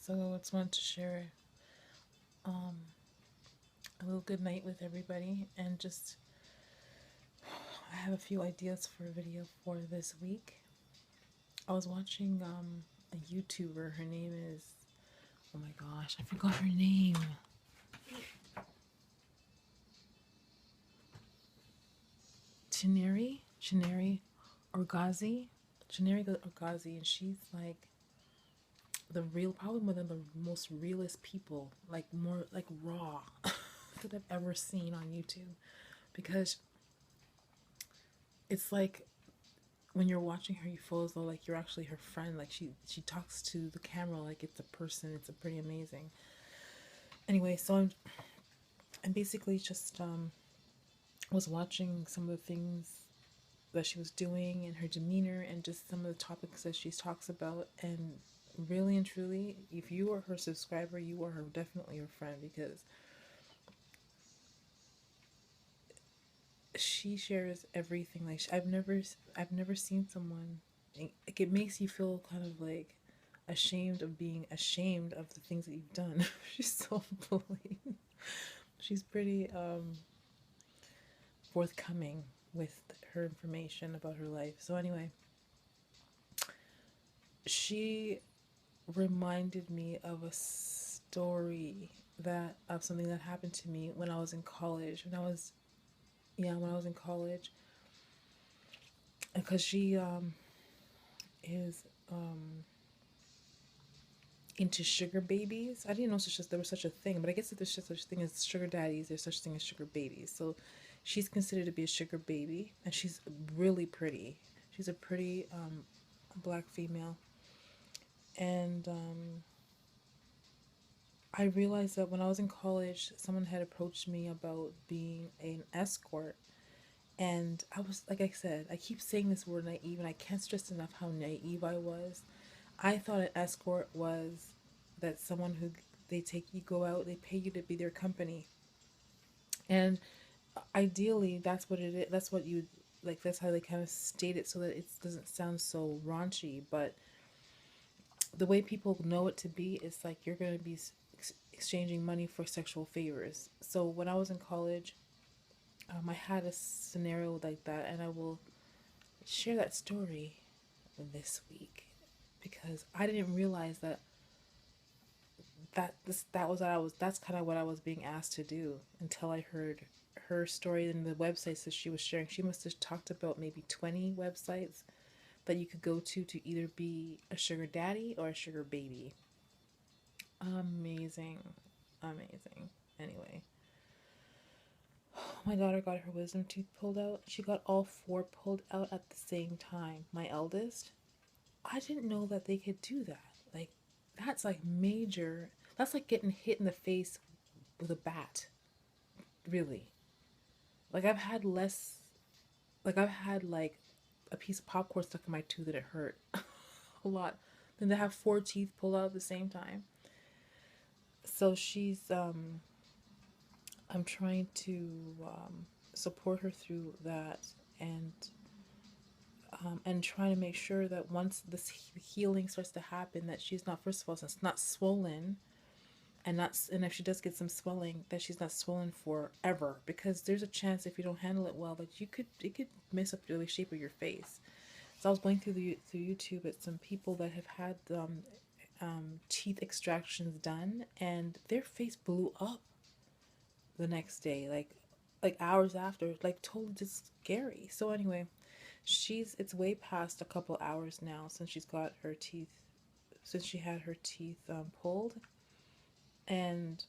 So I just wanted to share um, a little good night with everybody, and just I have a few ideas for a video for this week. I was watching a YouTuber. Her name is, oh my gosh, I forgot her name. Chineri Orgazi. Chineri Orgazi, and she's like probably one of the most realest people, like more like raw that I've ever seen on YouTube, because it's like when you're watching her, you feel as though like you're actually her friend. Like she talks to the camera like it's a person. It's a pretty amazing. Anyway, so I'm basically just was watching some of the things that she was doing and her demeanor and just some of the topics that she talks about, and really and truly, if you are her subscriber, you are her definitely her friend, because she shares everything. Like I've never seen someone, like, it makes you feel kind of like ashamed of being ashamed of the things that you've done. She's so bullying. She's pretty forthcoming with her information about her life. So anyway, she reminded me of a story that of something that happened to me when I was in college. When I was in college, because she is into sugar babies. I didn't know there was such a thing, but I guess if there's such a thing as sugar daddies, there's such a thing as sugar babies. So she's considered to be a sugar baby, and she's really pretty. She's a pretty black female, and I realized that when I was in college, someone had approached me about being an escort. And I was, like I said, I keep saying this word naive, and I can't stress enough how naive I was. I thought an escort was that someone who they take you, go out, they pay you to be their company. And ideally, that's what it is. That's what you like. That's how they kind of state it so that it doesn't sound so raunchy. But the way people know it to be is like you're going to be exchanging money for sexual favors. So when I was in college, I had a scenario like that, and I will share that story this week, because I didn't realize that was what I was that's kind of what I was being asked to do until I heard her story and the websites that she was sharing. She must have talked about maybe 20 websites that you could go to either be a sugar daddy or a sugar baby. Amazing. Amazing. Anyway, my daughter got her wisdom tooth pulled out. She got all four pulled out at the same time. My eldest, I didn't know that they could do that. Like, that's like major. That's like getting hit in the face with a bat. Really. Like, I've had like a piece of popcorn stuck in my tooth that it hurt a lot. Then to have four teeth pulled out at the same time. So I'm trying to support her through that, and trying to make sure that once this healing starts to happen, that she's not, first of all, it's not swollen, and if she does get some swelling, that she's not swollen forever, because there's a chance if you don't handle it well that it could mess up the shape of your face. So I was going through YouTube at some people that have had teeth extractions done, and their face blew up the next day, like hours after, like totally just scary. So anyway, it's way past a couple hours now since she had her teeth pulled, and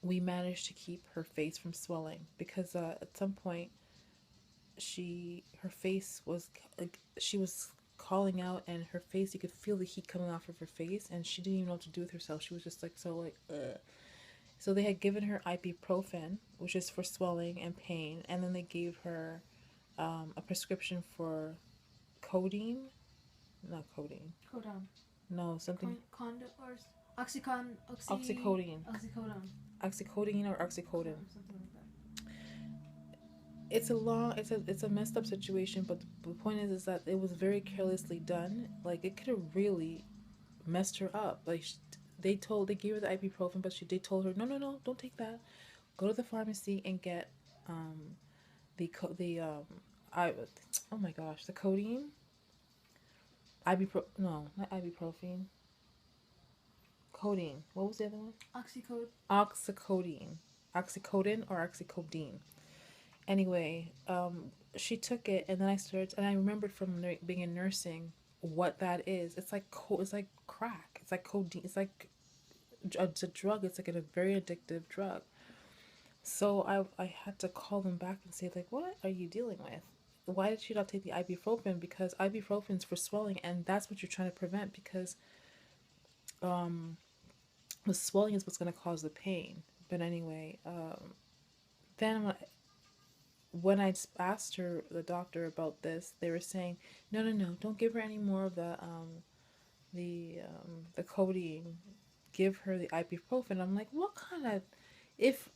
we managed to keep her face from swelling, because at some point her face was like, she was calling out, and her face, you could feel the heat coming off of her face, and she didn't even know what to do with herself. She was just like, so like, ugh. So they had given her ibuprofen, which is for swelling and pain, and then they gave her a prescription for codeine, not codeine, Codon. no, something, Condo or oxycon oxycodone, oxycodone. oxycodone or oxycodone. Something like that. It's a messed up situation, but the point is that it was very carelessly done. Like, it could have really messed her up. Like they gave her the ibuprofen, but they told her no, no, no, don't take that. Go to the pharmacy and get the I oh my gosh, the codeine, no, not ibuprofen, codeine. What was the other one? Oxycodone. Oxycodone, oxycodone or oxycodone. Anyway, she took it, and then I remembered from being in nursing what that is. It's like crack. It's like codeine. It's like it's a drug. It's like a very addictive drug. So I had to call them back and say, like, what are you dealing with? Why did you not take the ibuprofen? Because ibuprofen is for swelling, and that's what you're trying to prevent. Because um, the swelling is what's going to cause the pain. But anyway, then when I asked her, the doctor, about this, they were saying, no, no, no, don't give her any more of the codeine. Give her the ibuprofen. I'm like, what kind of, if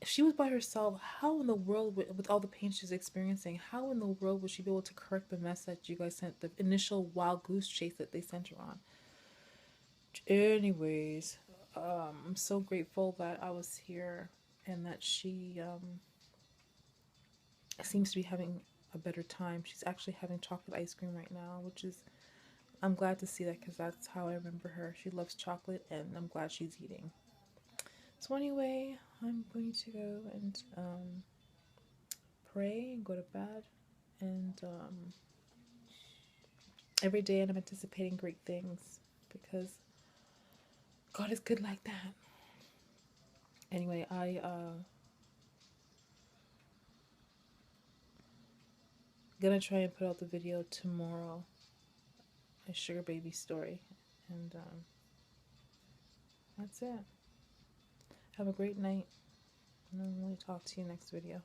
she was by herself, how in the world, with all the pain she's experiencing, how in the world would she be able to correct the mess that you guys sent, the initial wild goose chase that they sent her on? Anyways, I'm so grateful that I was here and that she seems to be having a better time. She's actually having chocolate ice cream right now, which is, I'm glad to see that because that's how I remember her. She loves chocolate, and I'm glad she's eating. So anyway, I'm going to go and pray and go to bed. And every day I'm anticipating great things because God is good like that. Anyway, I gonna try and put out the video tomorrow, my sugar baby story, and that's it. Have a great night, and I'll talk to you next video.